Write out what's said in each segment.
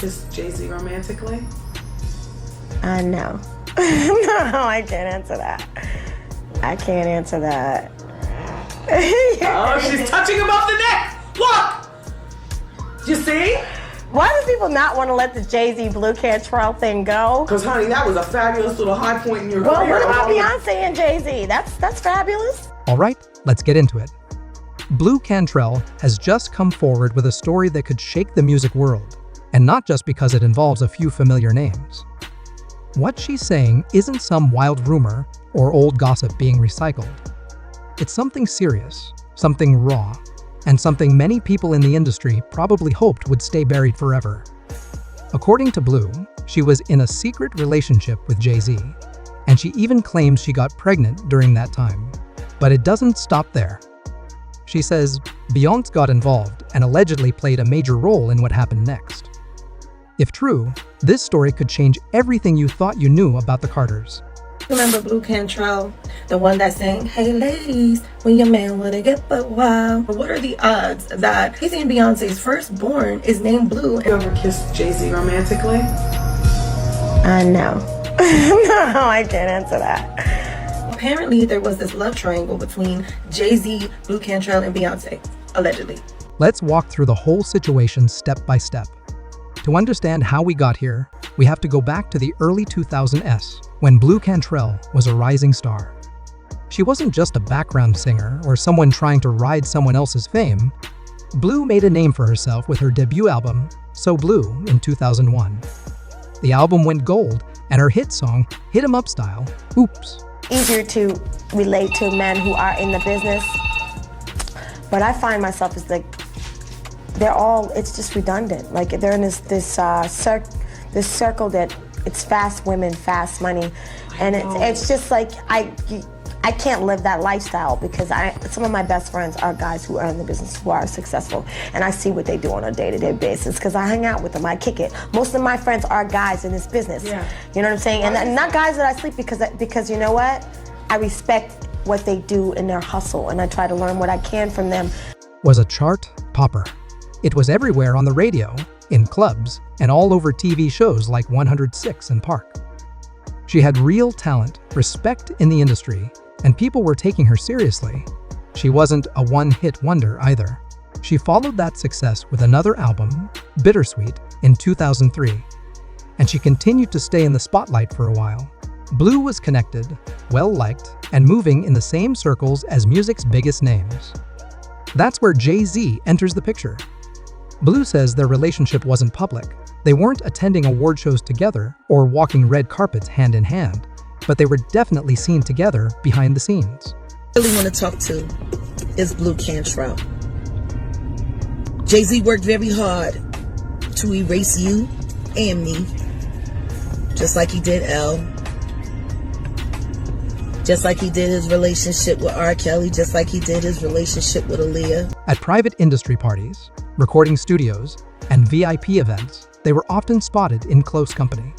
Kiss Jay-Z romantically? No. No, I can't answer that. I can't answer that. Oh, she's touching him off the neck! Look! You see? Why do people not want to let the Jay-Z Blu Cantrell thing go? Because, honey, that was a fabulous little high point in your Well, career. what about Beyonce and Jay-Z? That's fabulous. All right, let's get into it. Blu Cantrell has just come forward with a story that could shake the music world, and not just because it involves a few familiar names. What she's saying isn't some wild rumor or old gossip being recycled. It's something serious, something raw, and something many people in the industry probably hoped would stay buried forever. According to Blu, she was in a secret relationship with Jay-Z, and she even claims she got pregnant during that time. But it doesn't stop there. She says Beyoncé got involved and allegedly played a major role in what happened next. If true, this story could change everything you thought you knew about the Carters. Remember Blu Cantrell, the one that sang, "Hey ladies, when your man wanna get but wild." What are the odds that Jay-Z and Beyonce's firstborn is named Blu? You ever kissed Jay-Z romantically? No. No, I can't answer that. Apparently there was this love triangle between Jay-Z, Blu Cantrell, and Beyonce, allegedly. Let's walk through the whole situation step by step. To understand how we got here, we have to go back to the early 2000s, when Blu Cantrell was a rising star. She wasn't just a background singer or someone trying to ride someone else's fame. Blu made a name for herself with her debut album, So Blue, in 2001. The album went gold, and her hit song, Hit 'Em Up Style, Oops. Easier to relate to men who are in the business, but I find myself as like, it's just redundant. Like they're in this circle that it's fast women, fast money, and it's just like I can't live that lifestyle because some of my best friends are guys who are in the business who are successful, and I see what they do on a day-to-day basis because I hang out with them, I kick it. Most of my friends are guys in this business. Yeah. You know what I'm saying? And not guys that I sleep because you know what? I respect what they do in their hustle, and I try to learn what I can from them. Was a chart topper. It was everywhere on the radio, in clubs, and all over TV shows like 106 and Park. She had real talent, respect in the industry, and people were taking her seriously. She wasn't a one-hit wonder either. She followed that success with another album, Bittersweet, in 2003, and she continued to stay in the spotlight for a while. Blu was connected, well-liked, and moving in the same circles as music's biggest names. That's where Jay-Z enters the picture. Blu says their relationship wasn't public. They weren't attending award shows together or walking red carpets hand in hand, but they were definitely seen together behind the scenes. I really want to talk to is Blu Cantrell. Jay-Z worked very hard to erase you and me, just like he did Elle, just like he did his relationship with R. Kelly, just like he did his relationship with Aaliyah. At private industry parties, recording studios, and VIP events, they were often spotted in close company.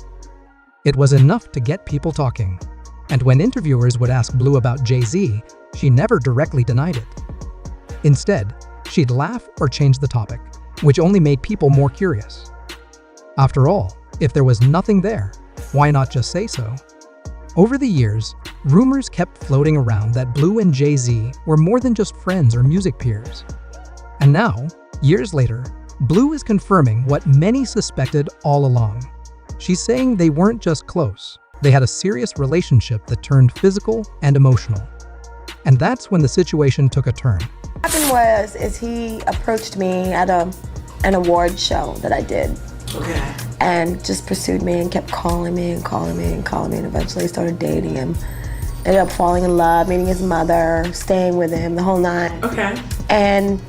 It was enough to get people talking, and when interviewers would ask Blu about Jay-Z, she never directly denied it. Instead, she'd laugh or change the topic, which only made people more curious. After all, if there was nothing there, why not just say so? Over the years, rumors kept floating around that Blu and Jay-Z were more than just friends or music peers. And now, years later, Blu is confirming what many suspected all along. She's saying they weren't just close, they had a serious relationship that turned physical and emotional. And that's when the situation took a turn. What happened was he approached me at an award show that I did. Okay. And just pursued me and kept calling me and calling me and calling me, and eventually started dating him. Ended up falling in love, meeting his mother, staying with him, the whole nine. Okay. And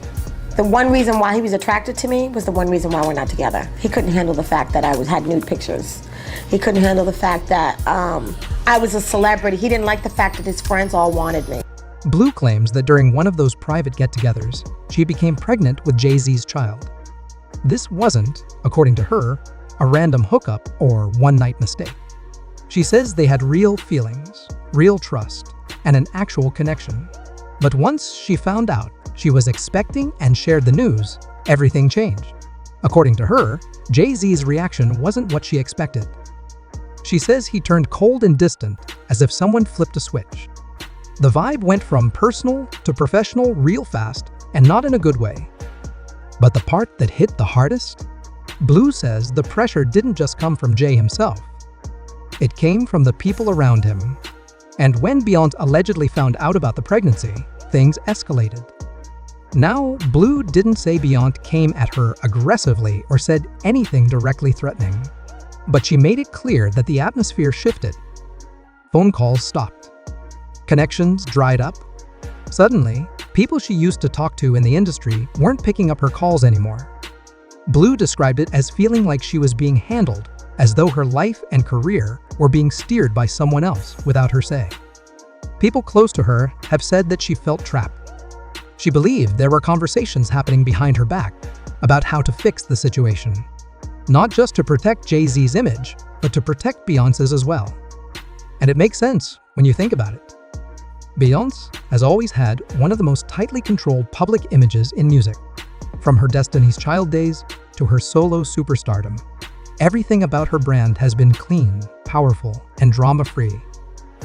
the one reason why he was attracted to me was the one reason why we're not together. He couldn't handle the fact that I had nude pictures. He couldn't handle the fact that I was a celebrity. He didn't like the fact that his friends all wanted me. Blu claims that during one of those private get-togethers, she became pregnant with Jay-Z's child. This wasn't, according to her, a random hookup or one-night mistake. She says they had real feelings, real trust, and an actual connection. But once she found out she was expecting and shared the news, everything changed. According to her, Jay-Z's reaction wasn't what she expected. She says he turned cold and distant, as if someone flipped a switch. The vibe went from personal to professional real fast, and not in a good way. But the part that hit the hardest? Blu says the pressure didn't just come from Jay himself. It came from the people around him. And when Beyoncé allegedly found out about the pregnancy, things escalated. Now, Blu didn't say Beyoncé came at her aggressively or said anything directly threatening. But she made it clear that the atmosphere shifted. Phone calls stopped. Connections dried up. Suddenly, people she used to talk to in the industry weren't picking up her calls anymore. Blu described it as feeling like she was being handled, as though her life and career were being steered by someone else without her say. People close to her have said that she felt trapped. She believed there were conversations happening behind her back about how to fix the situation. Not just to protect Jay-Z's image, but to protect Beyoncé's as well. And it makes sense when you think about it. Beyoncé has always had one of the most tightly controlled public images in music. From her Destiny's Child days to her solo superstardom, everything about her brand has been clean, powerful, and drama-free.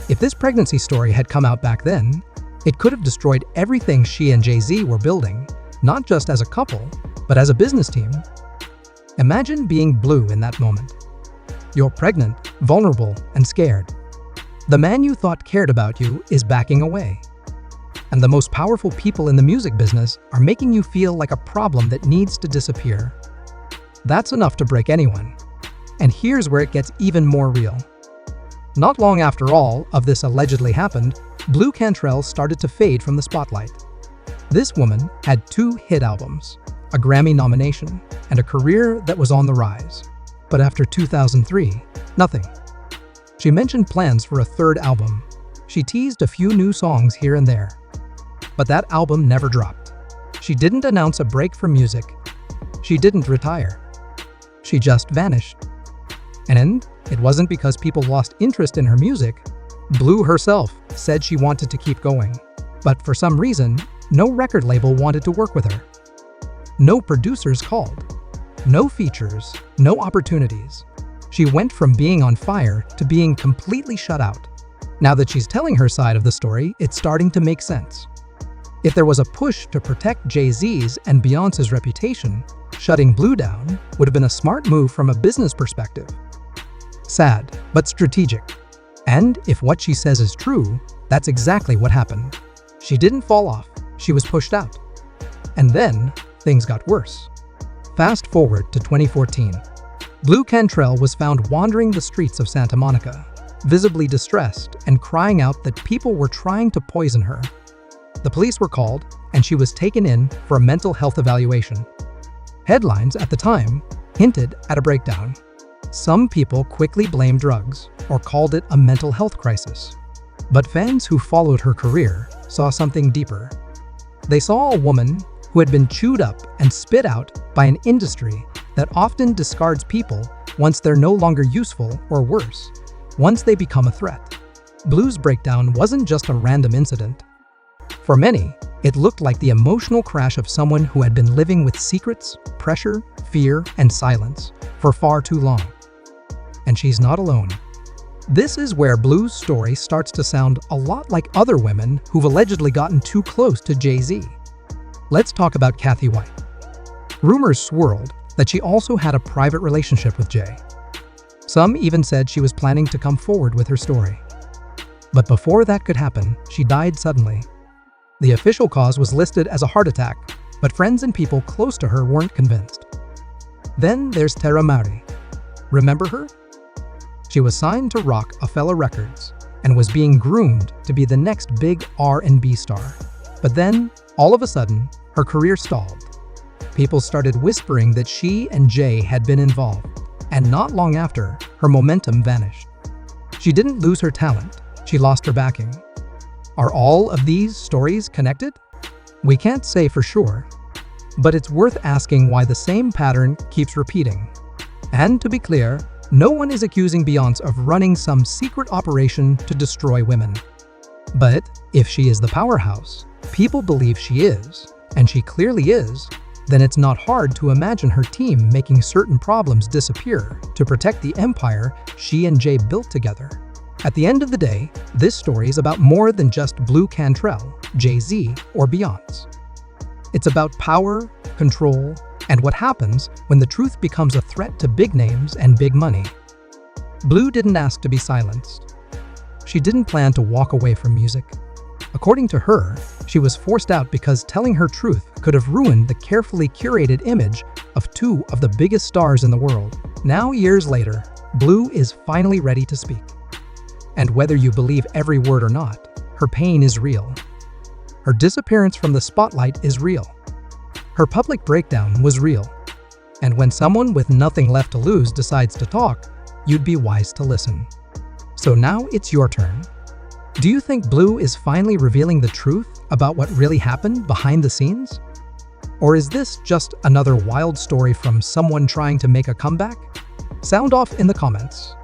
If this pregnancy story had come out back then, it could have destroyed everything she and Jay-Z were building, not just as a couple, but as a business team. Imagine being Blu in that moment. You're pregnant, vulnerable, and scared. The man you thought cared about you is backing away. And the most powerful people in the music business are making you feel like a problem that needs to disappear. That's enough to break anyone. And here's where it gets even more real. Not long after all of this allegedly happened, Blu Cantrell started to fade from the spotlight. This woman had 2 hit albums, a Grammy nomination, and a career that was on the rise. But after 2003, nothing. She mentioned plans for a 3rd album. She teased a few new songs here and there. But that album never dropped. She didn't announce a break from music. She didn't retire. She just vanished. And it wasn't because people lost interest in her music. Blu herself said she wanted to keep going. But for some reason, no record label wanted to work with her. No producers called. No features, no opportunities. She went from being on fire to being completely shut out. Now that she's telling her side of the story, it's starting to make sense. If there was a push to protect Jay-Z's and Beyoncé's reputation, shutting Blu down would have been a smart move from a business perspective. Sad, but strategic. And if what she says is true, that's exactly what happened. She didn't fall off, she was pushed out. And then, things got worse. Fast forward to 2014. Blu Cantrell was found wandering the streets of Santa Monica, visibly distressed and crying out that people were trying to poison her. The police were called, and she was taken in for a mental health evaluation. Headlines at the time hinted at a breakdown. Some people quickly blamed drugs or called it a mental health crisis. But fans who followed her career saw something deeper. They saw a woman who had been chewed up and spit out by an industry that often discards people once they're no longer useful, or worse, once they become a threat. Blu's breakdown wasn't just a random incident. For many, it looked like the emotional crash of someone who had been living with secrets, pressure, fear, and silence for far too long. And she's not alone. This is where Blu's story starts to sound a lot like other women who've allegedly gotten too close to Jay-Z. Let's talk about Kathy White. Rumors swirled that she also had a private relationship with Jay. Some even said she was planning to come forward with her story. But before that could happen, she died suddenly. The official cause was listed as a heart attack, but friends and people close to her weren't convinced. Then there's Tara Mowry. Remember her? She was signed to Roc-A-Fella Records and was being groomed to be the next big R&B star. But then, all of a sudden, her career stalled. People started whispering that she and Jay had been involved, and not long after, her momentum vanished. She didn't lose her talent, she lost her backing. Are all of these stories connected? We can't say for sure, but it's worth asking why the same pattern keeps repeating. And to be clear, no one is accusing Beyoncé of running some secret operation to destroy women. But if she is the powerhouse people believe she is, and she clearly is, then it's not hard to imagine her team making certain problems disappear to protect the empire she and Jay built together. At the end of the day, this story is about more than just Blu Cantrell, Jay-Z, or Beyoncé. It's about power, control, and what happens when the truth becomes a threat to big names and big money. Blu didn't ask to be silenced. She didn't plan to walk away from music. According to her, she was forced out because telling her truth could have ruined the carefully curated image of two of the biggest stars in the world. Now, years later, Blu is finally ready to speak. And whether you believe every word or not, her pain is real. Her disappearance from the spotlight is real. Her public breakdown was real. And when someone with nothing left to lose decides to talk, you'd be wise to listen. So now it's your turn. Do you think Blu is finally revealing the truth about what really happened behind the scenes? Or is this just another wild story from someone trying to make a comeback? Sound off in the comments.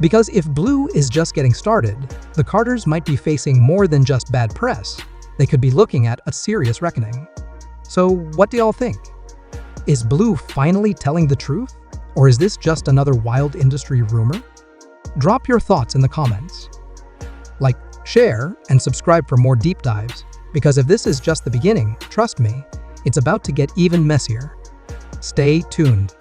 Because if Blu is just getting started, the Carters might be facing more than just bad press. They could be looking at a serious reckoning. So what do y'all think? Is Blu finally telling the truth? Or is this just another wild industry rumor? Drop your thoughts in the comments. Like, share, and subscribe for more deep dives, because if this is just the beginning, trust me, it's about to get even messier. Stay tuned.